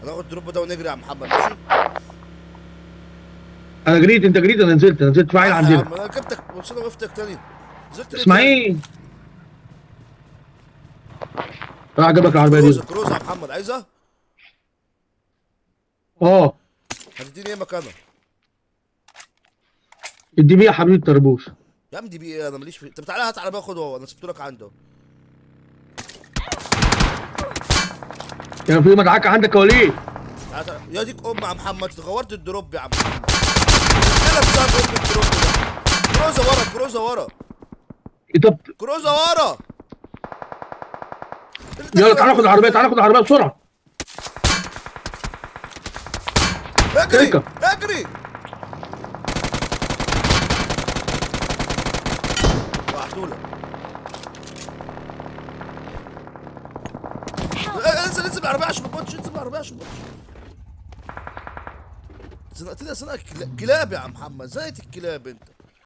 ناخد الدروب ده ونجري يا عم محمد ماشي. انا جريت، انت جريت، انا نزلت في عيل يا عندنا. عم انا جبتك بس انا وقفتك تاني. نزلت ليه تاني؟ اسماعيل راح جاب لك العربيه دي. كروزه يا محمد عايزها؟ اه هتديني ايه مكانها؟ ادي بيه يا حبيبي الطربوش. يا عم دي بي ايه، انا ماليش في. طب تعالى هات عربيه خد اهو، انا سبته لك عنده. كان في مدعكه عندك يا وليد. يا ديك ام يا محمد غورت الدروب يا عم محمد. انا بسبب ام الدروب ده. كروزه ورا كروزه ورا إيه طب كروزه ورا. يلا تعالى خد العربيه، تعالى خد العربيه بسرعه. اجري اركب. اجري. بعتولك. انزل انزل بالعربيه عشان ما تموتش، انزل بالعربيه عشان ما تموتش. زنقتني زنقه كلاب يا عم محمد، زنقت الكلاب انت.